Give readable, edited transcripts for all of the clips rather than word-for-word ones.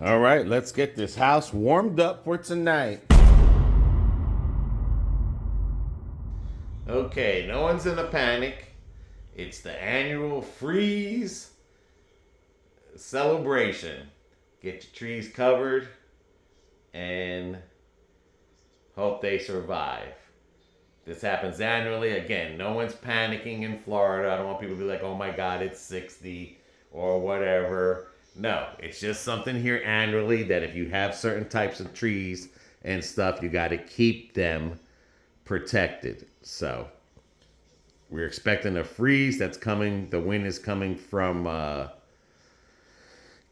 All right, let's get this house warmed up for tonight. Okay, no one's in a panic. It's the annual freeze celebration. Get your trees covered and hope they survive. This happens annually. Again, no one's panicking in Florida. I don't want people to be like, oh my God, it's 60 or whatever. No, it's just something here annually that if you have certain types of trees and stuff, you got to keep them protected. So we're expecting a freeze that's coming. The wind is coming from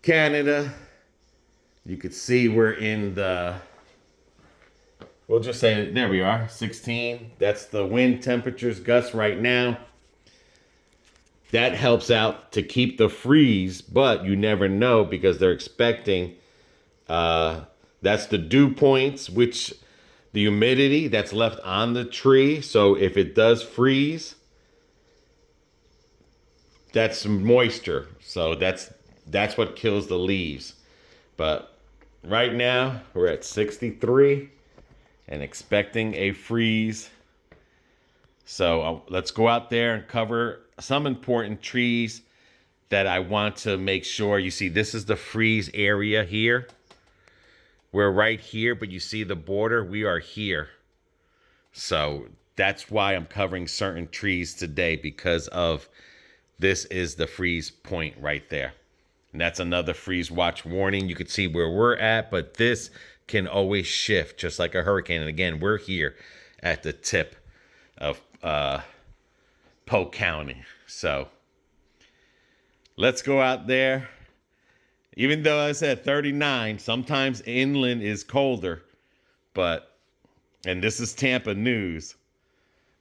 Canada. You could see we're in the, we'll just say, there we are, 16. That's the wind temperatures, gusts right now. That helps out to keep the freeze, but you never know because they're expecting, that's the dew points, which the humidity that's left on the tree. So if it does freeze, that's moisture. So that's what kills the leaves. But right now we're at 63 and expecting a freeze. So let's go out there and cover some important trees that I want to make sure. You see, this is the freeze area here. We're right here, but you see the border, we are here. So that's why I'm covering certain trees today, because of this is the freeze point right there. And that's another freeze watch warning. You can see where we're at, but this can always shift just like a hurricane. And again, we're here at the tip of Polk County. So let's go out there. Even though I said 39, sometimes inland is colder, and this is Tampa news.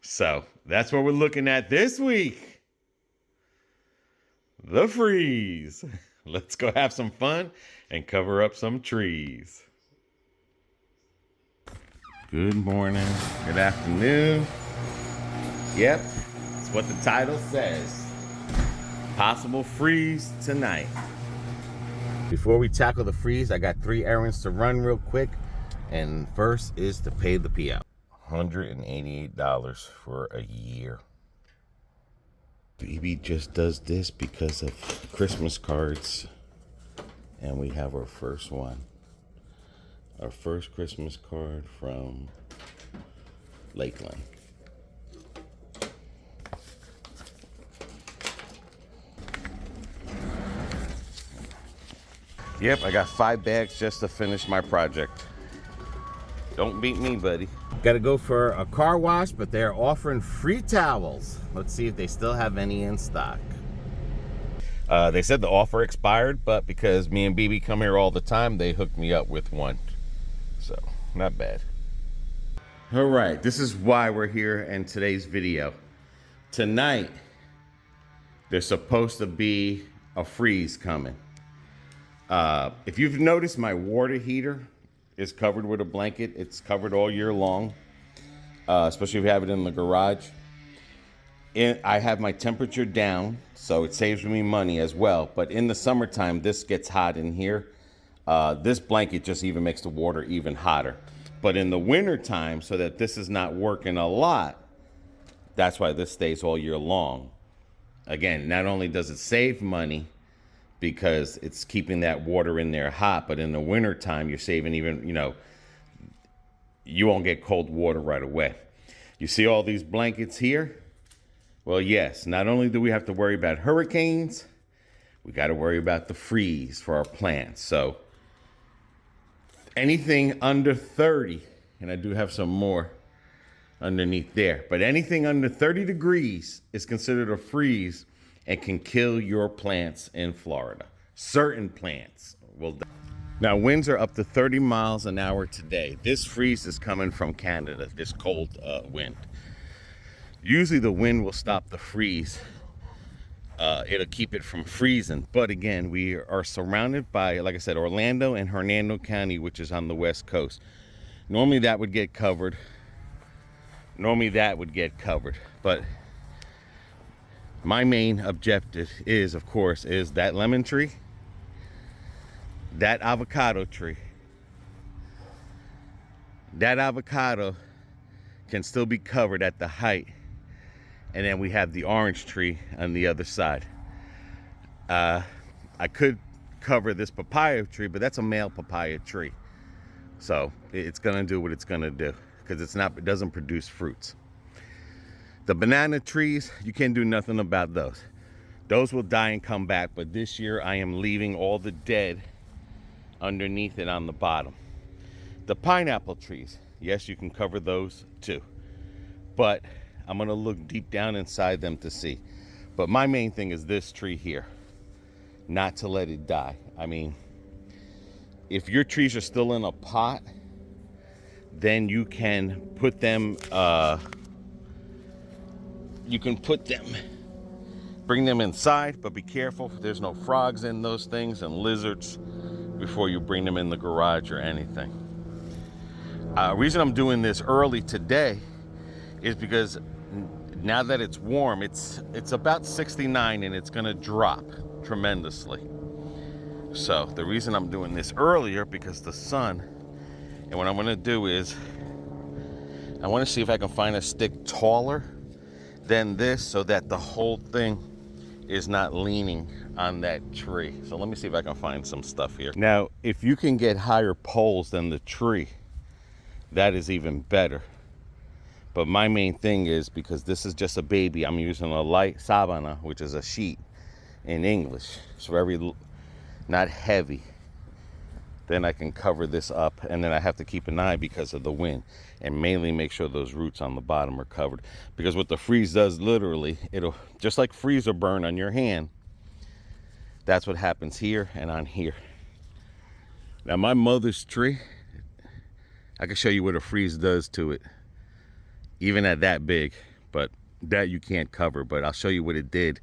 So that's what we're looking at this week. The freeze. Let's go have some fun and cover up some trees. Good morning, good afternoon. Yep, that's what the title says. Possible freeze tonight. Before we tackle the freeze, I got 3 errands to run real quick. And first is to pay the payout. $188 for a year. Phoebe just does this because of Christmas cards. And we have our first one. Our first Christmas card from Lakeland. Yep, I got 5 bags just to finish my project. Don't beat me, buddy. Got to go for a car wash, but they're offering free towels. Let's see if they still have any in stock. They said the offer expired, but because me and BB come here all the time, they hooked me up with one. So, not bad. All right, this is why we're here in today's video. Tonight, there's supposed to be a freeze coming. If you've noticed, my water heater is covered with a blanket. It's covered all year long, especially if you have it in the garage. I have my temperature down, so it saves me money as well. But in the summertime, this gets hot in here. This blanket just even makes the water even hotter. But in the wintertime, so that this is not working a lot, that's why this stays all year long. Again, not only does it save money, because it's keeping that water in there hot, but in the wintertime, you're saving even, you won't get cold water right away. You see all these blankets here? Well, yes, not only do we have to worry about hurricanes, we got to worry about the freeze for our plants. So anything under 30, and I do have some more underneath there, but anything under 30 degrees is considered a freeze and can kill your plants in Florida. Certain plants will die. Now, winds are up to 30 miles an hour today. This freeze is coming from Canada, this cold wind. Usually the wind will stop the freeze. It'll keep it from freezing. But again, we are surrounded by, like I said, Orlando and Hernando County, which is on the West Coast. Normally that would get covered. But my main objective is, of course, is that lemon tree. that avocado tree, that avocado can still be covered at the height. And then we have the orange tree on the other side. I could cover this papaya tree, but that's a male papaya tree. So it's gonna do what it's gonna do, because it doesn't produce fruits. The banana trees, you can't do nothing about those. Those will die and come back, but this year I am leaving all the dead underneath it on the bottom. The pineapple trees, yes, you can cover those too, but I'm gonna look deep down inside them to see. But my main thing is this tree here, not to let it die. I mean, if your trees are still in a pot, then you can put them, bring them inside, but be careful. There's no frogs in those things and lizards before you bring them in the garage or anything. Reason I'm doing this early today is because now that it's warm, it's about 69 and it's gonna drop tremendously. So the reason I'm doing this earlier, because the sun, and what I'm gonna do is I wanna see if I can find a stick taller than this so that the whole thing is not leaning on that tree. So let me see if I can find some stuff here. Now, if you can get higher poles than the tree, that is even better. But my main thing is, because this is just a baby, I'm using a light sabana, which is a sheet in English. It's very, not heavy. Then I can cover this up, and then I have to keep an eye because of the wind, and mainly make sure those roots on the bottom are covered. Because what the freeze does, literally, it'll, just like freezer burn on your hand, that's what happens here and on here. Now my mother's tree, I can show you what a freeze does to it, even at that big, but that you can't cover. But I'll show you what it did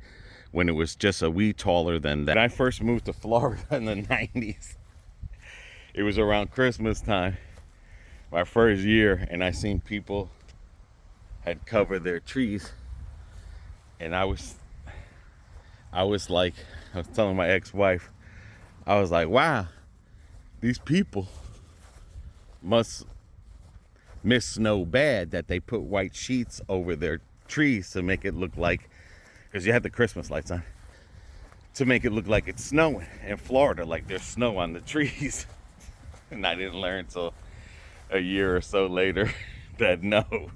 when it was just a wee taller than that. When I first moved to Florida in the 90s, it was around Christmas time, my first year, and I seen people had covered their trees, and I was telling my ex-wife, I was like, wow, these people must miss snow bad that they put white sheets over their trees to make it look like, because you have the Christmas lights on, to make it look like it's snowing in Florida, like there's snow on the trees. And I didn't learn until a year or so later that no,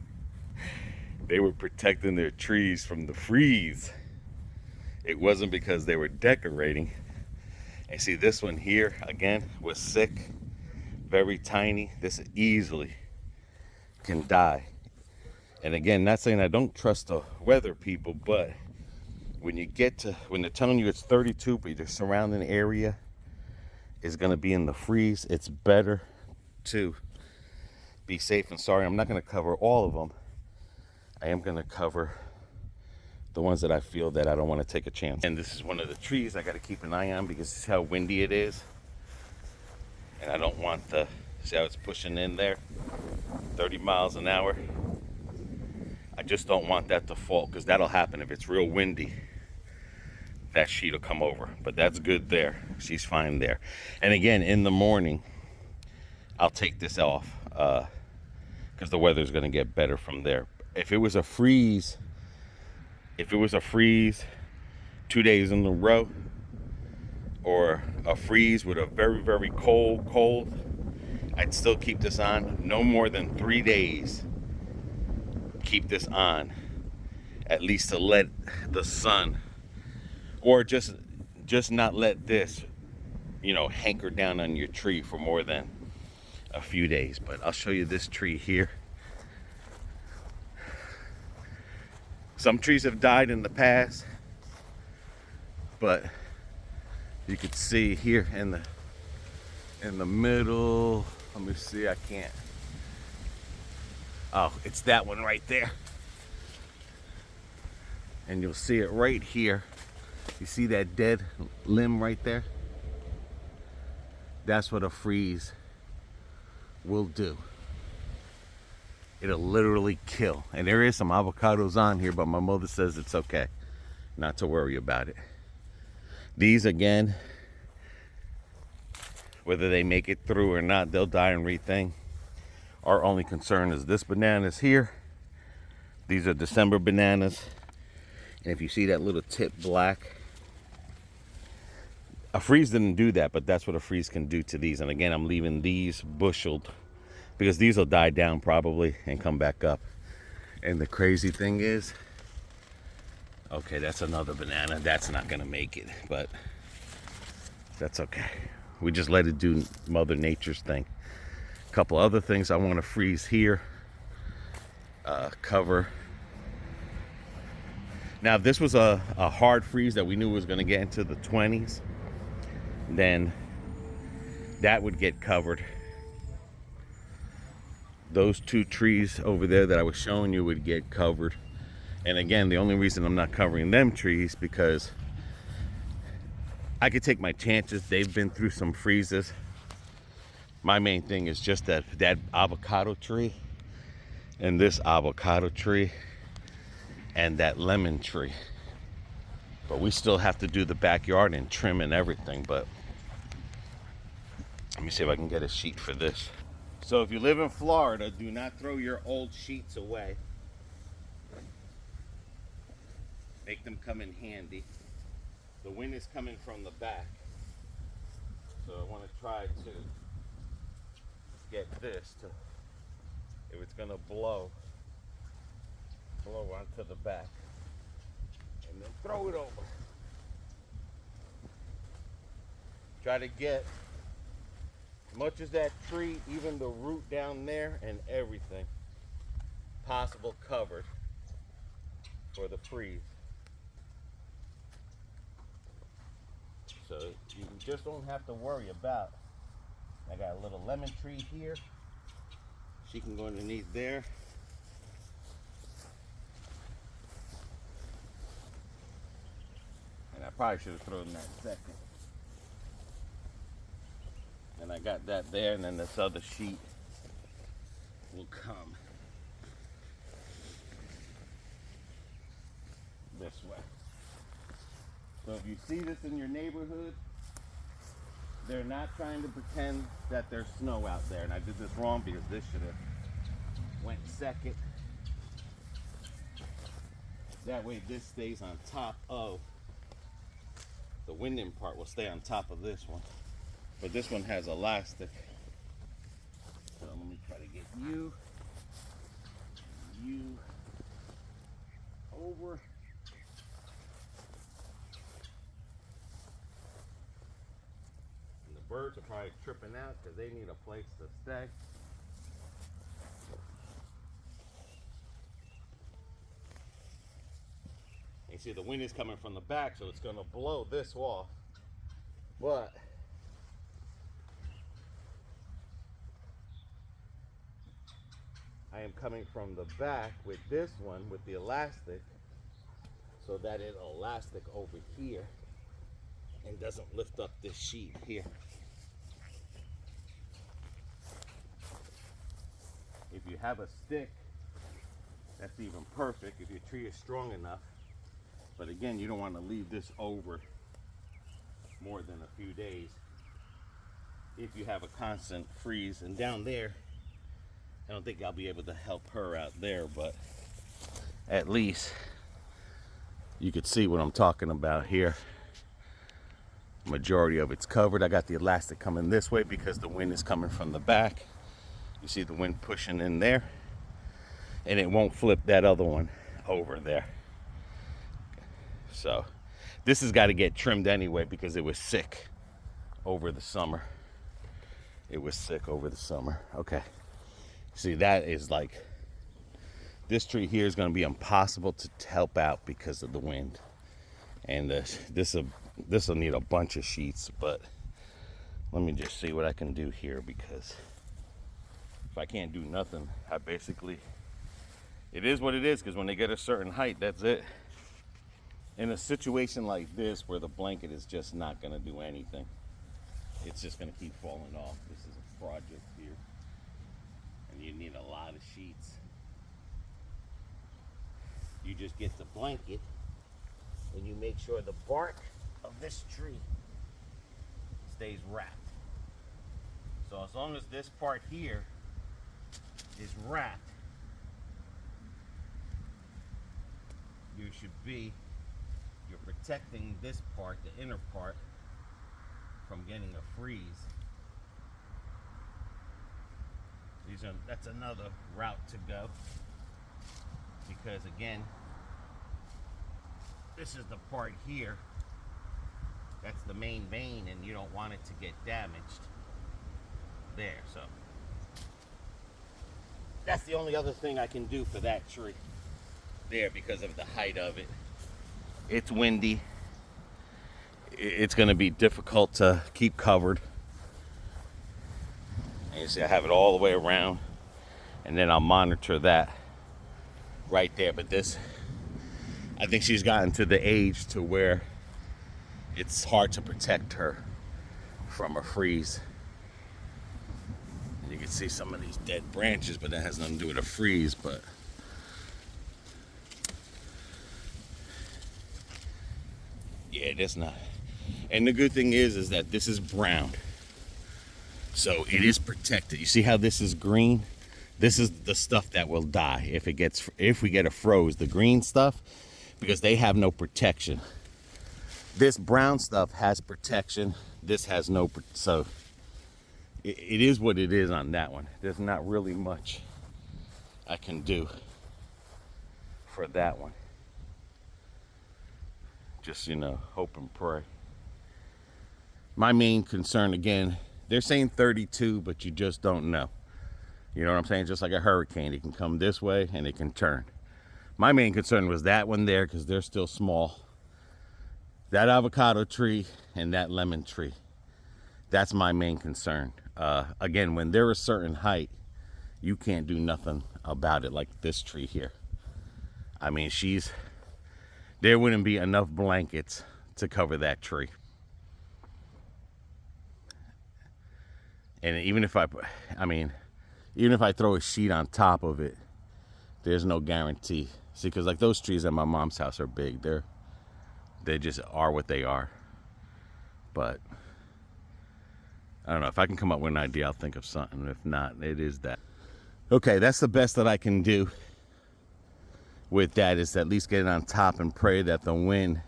they were protecting their trees from the freeze. It wasn't because they were decorating. And see, this one here, again, was sick, very tiny. This easily can die. And again, not saying I don't trust the weather people, but when they're telling you it's 32, but the surrounding area is going to be in the freeze, it's better to be safe and sorry. I'm not going to cover all of them. I am going to cover the ones that I feel that I don't want to take a chance. And this is one of the trees I got to keep an eye on, because this is how windy it is. And I don't want see how it's pushing in there, 30 miles an hour. I just don't want that to fall, because that'll happen if it's real windy. That sheet will come over, but that's good there. She's fine there. And again, in the morning, I'll take this off because the weather's going to get better from there. If it was a freeze 2 days in a row, or a freeze with a very, very cold, I'd still keep this on. No more than 3 days. Keep this on, at least to let the sun, or just not let this, hanker down on your tree for more than a few days. But I'll show you this tree here. Some trees have died in the past, but you could see here in the middle, let me see, I can't. Oh, it's that one right there. And you'll see it right here. You see that dead limb right there? That's what a freeze will do. It'll literally kill. And there is some avocados on here, but my mother says it's okay, not to worry about it. These, again, Whether they make it through or not, they'll die and rethink. Our only concern is this banana's here. These are December bananas. And if you see that little tip black, a freeze didn't do that, but that's what a freeze can do to these. And again, I'm leaving these busheled because these will die down probably and come back up. And the crazy thing is, okay, that's another banana. That's not gonna make it, but that's okay. We just let it do Mother Nature's thing. A couple other things I want to freeze here. Cover. Now, if this was a hard freeze that we knew was going to get into the 20s, then that would get covered. Those two trees over there that I was showing you would get covered. And again, the only reason I'm not covering them trees because I could take my chances. They've been through some freezes. My main thing is just that avocado tree and this avocado tree and that lemon tree. But we still have to do the backyard and trim and everything. But let me see if I can get a sheet for this. So if you live in Florida, do not throw your old sheets away. Make them come in handy. The wind is coming from the back. So I want to try to get this to, if it's going to blow onto the back. And then throw it over. Try to get much as that tree, even the root down there and everything possible covered for the freeze. So you just don't have to worry about. I got a little lemon tree here. She can go underneath there. And I probably should have thrown that second. And I got that there, and then this other sheet will come this way. So if you see this in your neighborhood, they're not trying to pretend that there's snow out there. And I did this wrong because this should have went second. That way this stays on top of, the winding part will stay on top of this one. But this one has elastic. So let me try to get you over. And the birds are probably tripping out because they need a place to stay. You see the wind is coming from the back, so it's going to blow this off. But I am coming from the back with this one, with the elastic, so that it'll elastic over here and doesn't lift up this sheet here. If you have a stick, that's even perfect if your tree is strong enough. But again, you don't want to leave this over more than a few days if you have a constant freeze. And down there, I don't think I'll be able to help her out there, but at least you could see what I'm talking about here. Majority of it's covered. I got the elastic coming this way because the wind is coming from the back. You see the wind pushing in there, and it won't flip that other one over there. So this has got to get trimmed anyway because it was sick over the summer. It was sick over the summer. Okay. See, that is like, this tree here is going to be impossible to help out because of the wind. And this will need a bunch of sheets, but let me just see what I can do here, because if I can't do nothing, I basically, it is what it is, because when they get a certain height, that's it. In a situation like this where the blanket is just not going to do anything, it's just going to keep falling off. This is a project here, and you need a lot of sheets. You just get the blanket and you make sure the bark of this tree stays wrapped. So as long as this part here is wrapped, you're protecting this part, the inner part, from getting a freeze. That's another route to go, because again, this is the part here, that's the main vein, and you don't want it to get damaged there. So that's the only other thing I can do for that tree there, because of the height of it. It's windy. It's going to be difficult to keep covered. And you see I have it all the way around, and then I'll monitor that right there. But this, I think she's gotten to the age to where it's hard to protect her from a freeze. And you can see some of these dead branches, but that has nothing to do with a freeze. But yeah, it is not. And the good thing is that this is brown, so it is protected. You see how this is green? This is the stuff that will die if we get a froze. The green stuff, because they have no protection. This brown stuff has protection. This has no. So it is what it is on that one. There's not really much I can do for that one. Just, hope and pray. My main concern, again, they're saying 32, but you just don't know. You know what I'm saying? Just like a hurricane, it can come this way and it can turn. My main concern was that one there, because they're still small. That avocado tree and that lemon tree. That's my main concern. Again, when they're a certain height, you can't do nothing about it, like this tree here. I mean, there wouldn't be enough blankets to cover that tree. And even if I throw a sheet on top of it, there's no guarantee. See, because like those trees at my mom's house are big. They just are what they are. But I don't know. If I can come up with an idea, I'll think of something. If not, it is that. Okay, that's the best that I can do with that, is at least get it on top and pray that the wind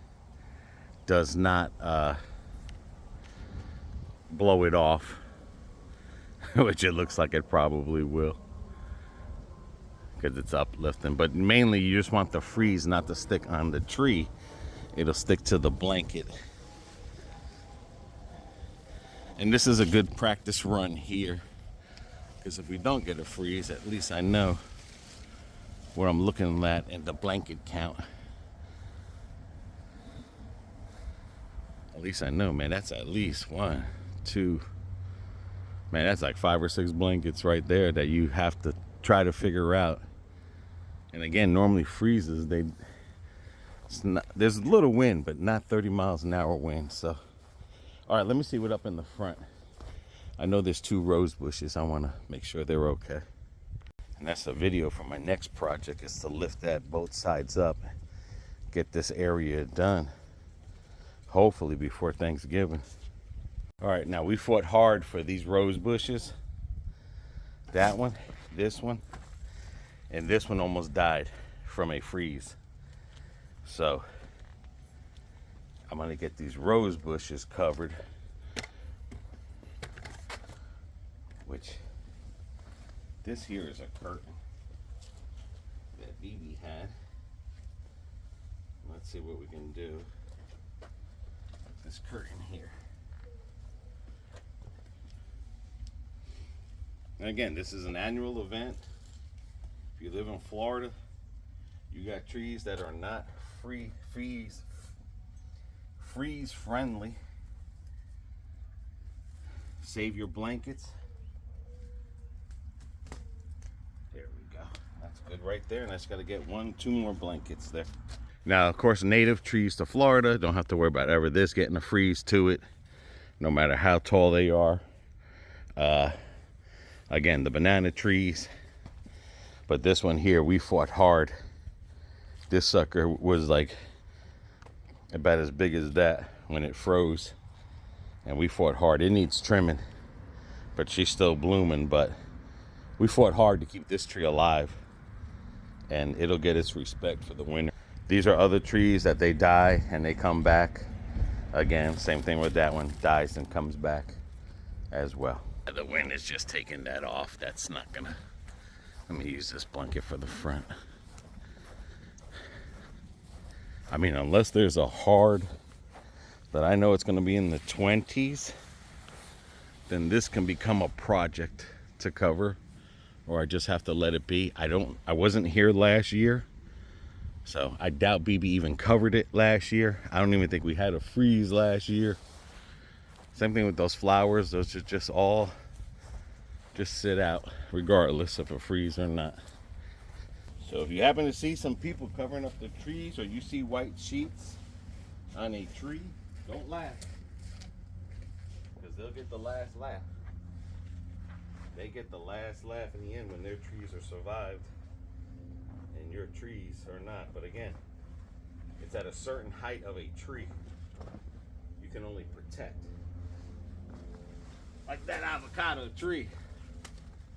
does not blow it off. Which it looks like it probably will, because it's uplifting. But mainly you just want the freeze not to stick on the tree. It'll stick to the blanket. And this is a good practice run here, because if we don't get a freeze, at least I know where I'm looking at in the blanket count. At least I know, man, that's at least 1, 2. Man, that's like 5 or 6 blankets right there that you have to try to figure out. And again, normally freezes, there's a little wind, but not 30 miles an hour wind. So, all right, let me see what up in the front. I know there's 2 rose bushes. I want to make sure they're okay. And that's a video for my next project, is to lift that both sides up, get this area done, hopefully before Thanksgiving. All right, now we fought hard for these rose bushes. That one, this one, and this one almost died from a freeze. So I'm gonna get these rose bushes covered, which this here is a curtain that BB had. Let's see what we can do with this curtain here. And again, this is an annual event. If you live in Florida, you got trees that are not freeze friendly. Save your blankets. There we go. That's good right there. And I just got to get 1, 2 more blankets there. Now, of course, native trees to Florida don't have to worry about ever this getting a freeze to it, no matter how tall they are. Again, the banana trees. But this one here, we fought hard. This sucker was like about as big as that when it froze. And we fought hard. It needs trimming. but she's still blooming. But we fought hard to keep this tree alive, and it'll get its respect for the winter. These are other trees that they die and they come back again. Same thing with that one, dies and comes back as well. The wind is just taking that off. That's not gonna, let me use this blanket for the front. I mean, unless there's a hard, that I know it's gonna be in the 20s, then this can become a project to cover, or I just have to let it be. I wasn't here last year, so I doubt BB even covered it last year. I don't even think we had a freeze last year. Same thing with those flowers. Those should just all just sit out regardless of a freeze or not. So if you happen to see some people covering up the trees, or you see white sheets on a tree, don't laugh, because they'll get the last laugh. They get the last laugh in the end when their trees are survived and your trees are not. But again, it's at a certain height of a tree you can only protect. Like that avocado tree,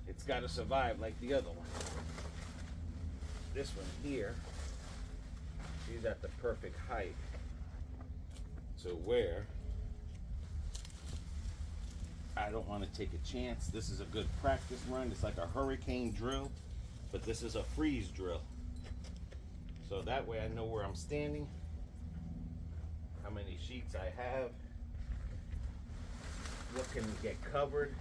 it's got to survive like the other one. This one here, she's at the perfect height to where I don't want to take a chance. This is a good practice run. It's like a hurricane drill, but this is a freeze drill. So that way I know where I'm standing, how many sheets I have, what can get covered,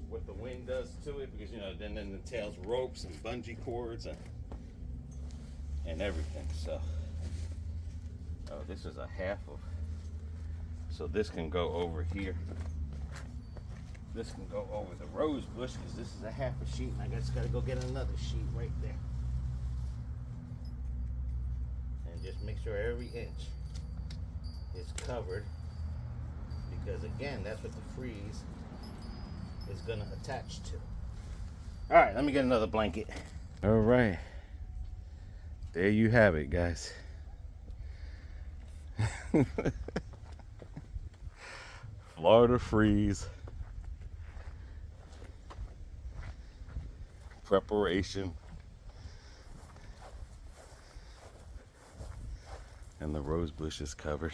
what the wind does to it, because you know then it entails ropes and bungee cords and everything. So this is a half of, so this can go over here. This can go over the rose bush, because this is a half a sheet, and I just got to go get another sheet right there. And just make sure every inch is covered, because again, that's what the freeze is going to attach to. All right, let me get another blanket. All right. There you have it, guys. Florida freeze. Preparation. And the rose bush is covered.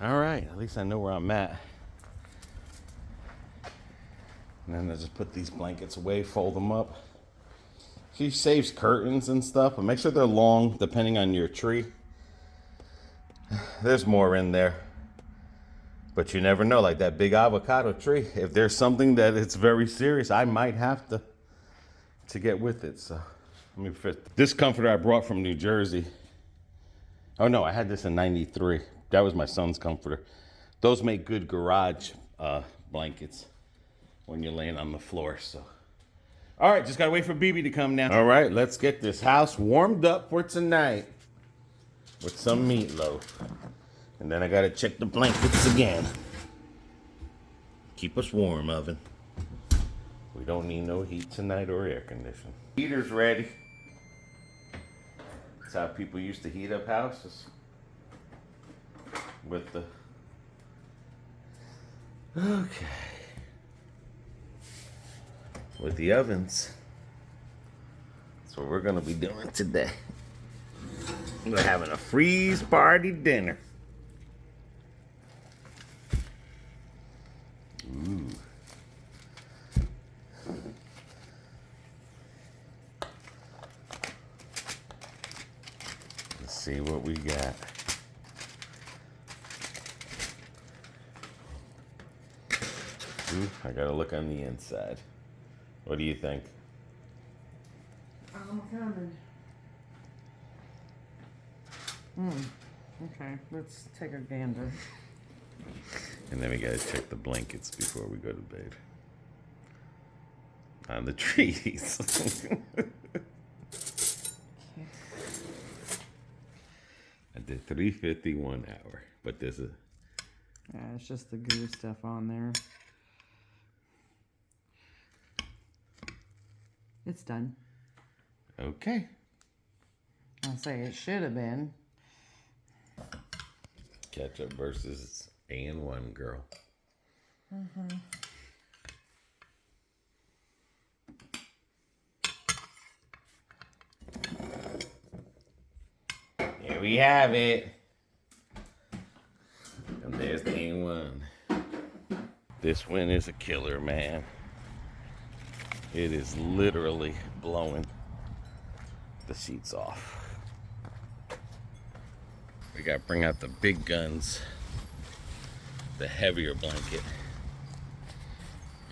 All right, at least I know where I'm at. And then I just put these blankets away, fold them up. She saves curtains and stuff, but make sure they're long, depending on your tree. There's more in there, but you never know. Like that big avocado tree, if there's something that it's very serious, I might have to get with it. So let me fit this comforter I brought from New Jersey. Oh no, I had this in '93. That was my son's comforter. Those make good garage blankets when you're laying on the floor. So all right, just gotta wait for BB to come now. All right, let's get this house warmed up for tonight with some meatloaf. And then I gotta check the blankets again. Keep us warm, oven. We don't need no heat tonight or air conditioning. Heater's ready. That's how people used to heat up houses. With the... Okay. With the ovens. That's what we're gonna be doing today. We're having a freeze party dinner. Ooh. Let's see what we got. Ooh, I gotta look on the inside. What do you think? I'm coming. Okay, let's take a gander. And then we gotta check the blankets before we go to bed. On the trees. I did 350 1 hour, but there's a... Yeah, it's just the glue stuff on there. It's done. Okay. I'll say it should have been. Ketchup versus A&1 girl. Here we have it. And there's the A1. This wind is a killer, man. It is literally blowing the sheets off. We gotta bring out the big guns, the heavier blanket.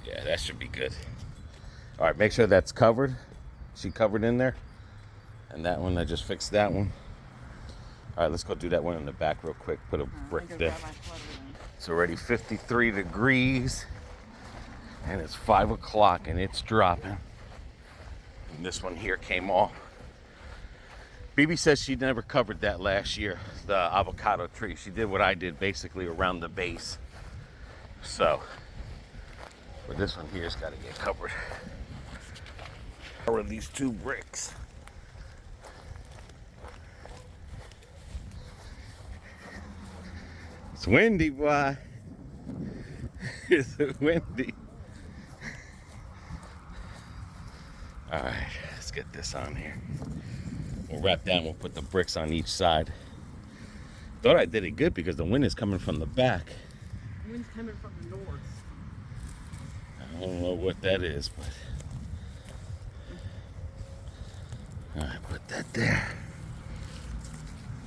Yeah, that should be good. All right, make sure that's covered. She covered in there. And that one, I just fixed that one. All right, let's go do that one in the back real quick. Put a brick there. It's already 53 degrees. And it's 5 o'clock and it's dropping. And this one here came off. BB says she never covered that last year, the avocado tree. She did what I did, basically around the base. So, but this one here's got to get covered. Cover these 2 bricks. It's windy, boy. It's windy. All right, let's get this on here. We'll wrap that and we'll put the bricks on each side. Thought I did it good because the wind is coming from the back. The wind's coming from the north. I don't know what that is, but... All right, put that there.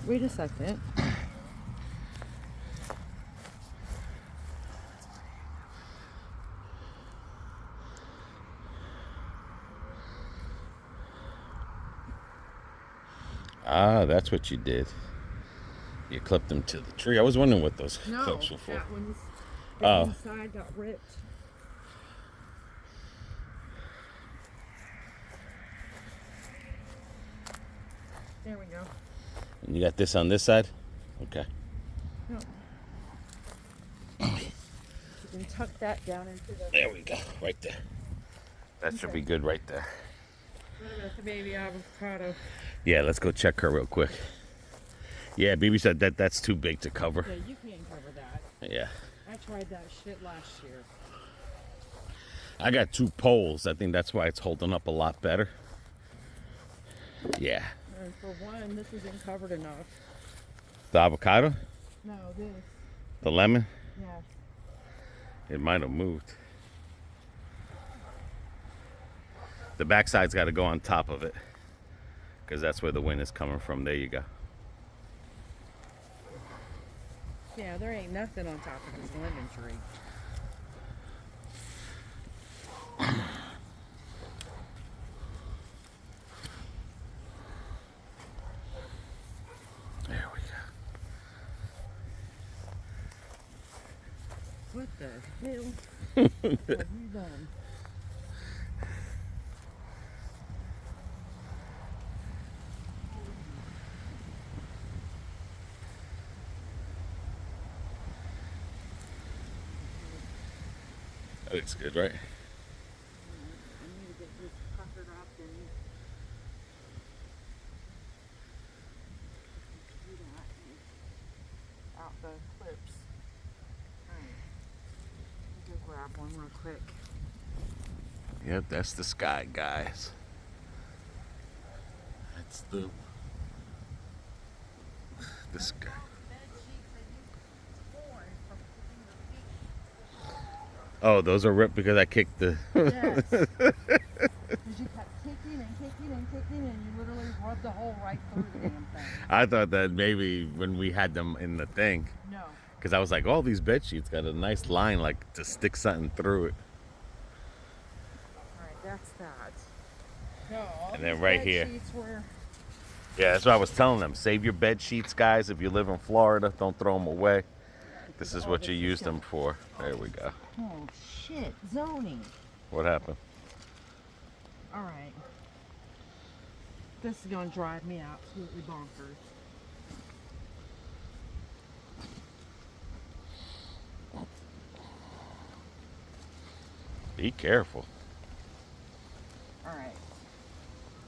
Wait a second. Ah, that's what you did. You clipped them to the tree. I was wondering what those clips were for. That one's inside got ripped. There we go. And you got this on this side? Okay. No. You can tuck that down into the... There we go, right there. That should be good right there. What about the baby avocado? Yeah, let's go check her real quick. Yeah, BB said that's too big to cover. Yeah, you can't cover that. Yeah. I tried that shit last year. I got 2 poles. I think that's why it's holding up a lot better. Yeah. And for one, this isn't covered enough. The avocado? No, this. The lemon? Yes. It might have moved. The backside's got to go on top of it because that's where the wind is coming from. There you go. Yeah, there ain't nothing on top of this lemon tree. There we go. What the hell have you done? That looks good, right? I need to get this puckered up and do that and out the clips. Alright. Let me go grab one real quick. Yep, that's the sky, guys. That's the sky. Oh, those are ripped because I kicked the... Yes. Because you kept kicking and kicking and kicking and you literally rubbed the hole right through the damn thing. I thought that maybe when we had them in the thing. No. Because I was like, oh, these bed sheets got a nice line like to stick something through it. Alright, that's that. No, all And then these right bed here. sheets were... Yeah, that's what I was telling them. Save your bed sheets, guys. If you live in Florida, don't throw them away. This is what you use them for. There we go. Oh shit, zoning. What happened? Alright. This is gonna drive me absolutely bonkers. Be careful. Alright.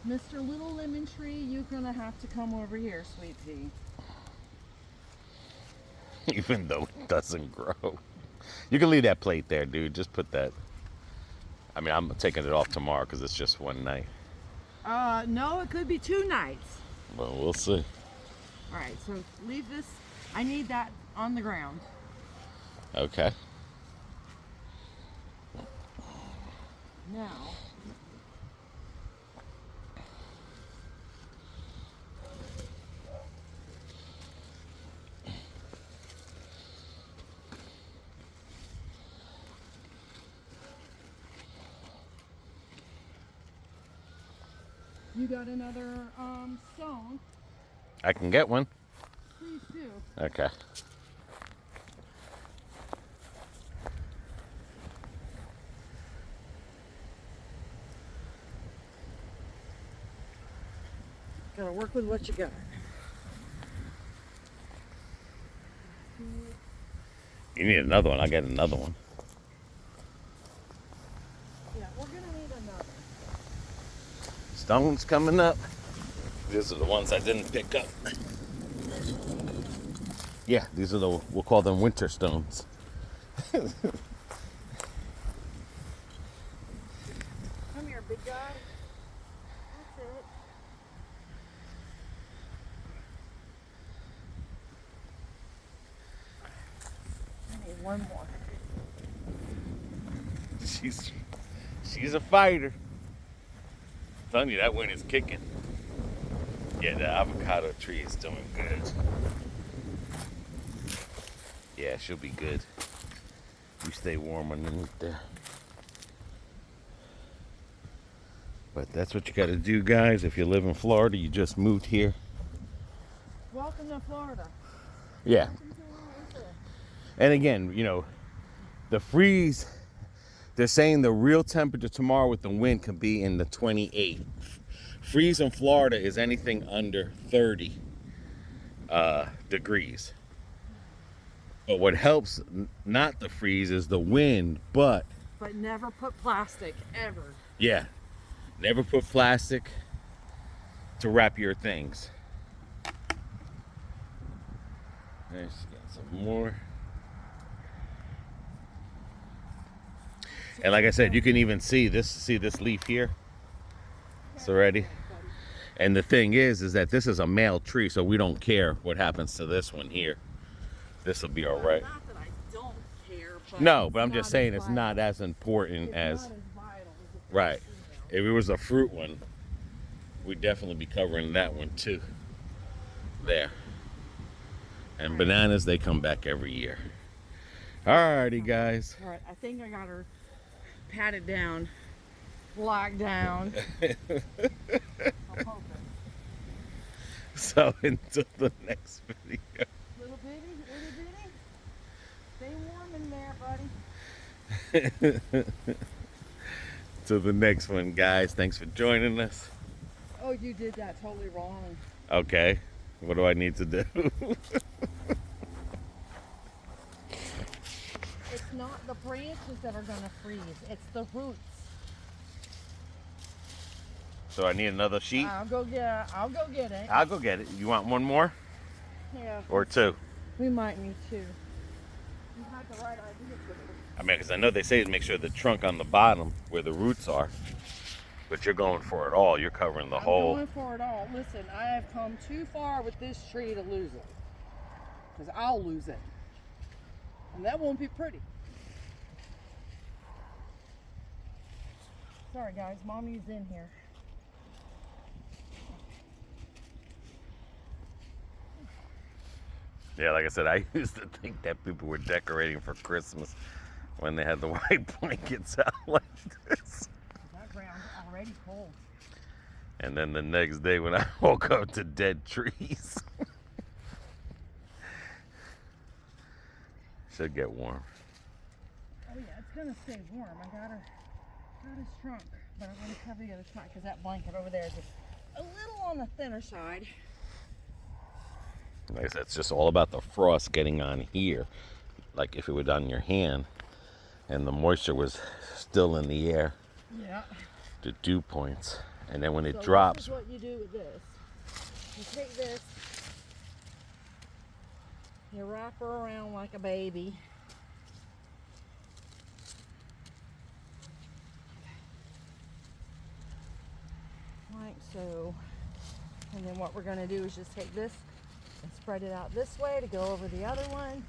Mr. Little Lemon Tree, you're gonna have to come over here, sweet pea. Even though it doesn't grow. You can leave that plate there, dude. Just put that. I mean, I'm taking it off tomorrow because it's just one night. No, it could be 2 nights. Well, we'll see. All right, so leave this. I need that on the ground. Okay. Now, you got another stone. I can get one. Please do. Okay. Gotta work with what you got. You need another one. I'll get another one. Yeah, we're gonna need another. Stones coming up. These are the ones I didn't pick up. Yeah, these are the, we'll call them winter stones. Come here, big guy. That's it. I need one more. She's a fighter. I'm telling you, that wind is kicking. Yeah, the avocado tree is doing good. Yeah, she'll be good. You stay warm underneath there. But that's what you got to do, guys. If you live in Florida, you just moved here. Welcome to Florida. Yeah. And again, you know, the freeze, they're saying the real temperature tomorrow with the wind can be in the 28. Freeze in Florida is anything under 30 degrees. But what helps not the freeze is the wind, but never put plastic, ever. yeah, never put plastic to wrap your things. Let's get some more. And like I said, you can even see this leaf here. It's already. And the thing is that this is a male tree, so we don't care what happens to this one here. This will be all right. Not that I don't care, but no, but I'm just saying it's not as important as. Not as vital as a Right. female. If it was a fruit one, we'd definitely be covering that one too. There. And bananas, they come back every year. Alrighty, guys. All right, I think I got her patted down, locked down. I'm hoping. So until the next video. Little bitty, itty bitty. Stay warm in there, buddy. To the next one, guys. Thanks for joining us. Oh, you did that totally wrong. Okay. What do I need to do? It's not the branches that are gonna freeze. It's the roots. So I need another sheet? I'll go get it. I'll go get it. You want one more? Yeah. Or two? We might need 2. You had the right idea. I mean, because I know they say to make sure the trunk on the bottom where the roots are. But you're going for it all. You're covering the whole. I'm going for it all. Listen, I have come too far with this tree to lose it. Because I'll lose it. And that won't be pretty. Sorry guys, Mommy's in here. Yeah, like I said, I used to think that people were decorating for Christmas when they had the white blankets out like this. That ground's already cold. And then the next day when I woke up to dead trees. Should get warm. Oh yeah, it's gonna stay warm. I got his trunk, but I'm gonna cover the other side because that blanket over there is just a little on the thinner side. Like I said, it's just all about the frost getting on here. Like if it was on your hand and the moisture was still in the air. Yeah. The dew points. And then when it So drops. this is what you do with this. You take this, you wrap her around like a baby, So, and then what we're going to do is just take this and spread it out this way to go over the other one.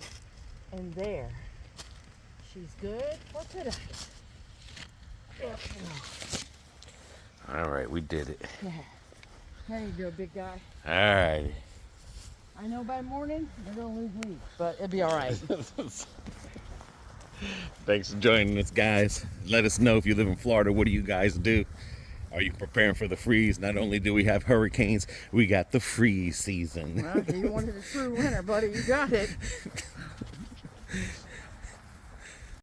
And there. She's good for today. There we go. All right, we did it. Yeah. There you go, big guy. All right. I know by morning we're going to lose meat, but it'll be all right. Thanks for joining us, guys. Let us know if you live in Florida. What do you guys do? Are you preparing for the freeze? Not only do we have hurricanes, we got the freeze season. Well, you wanted a true winter, buddy. You got it.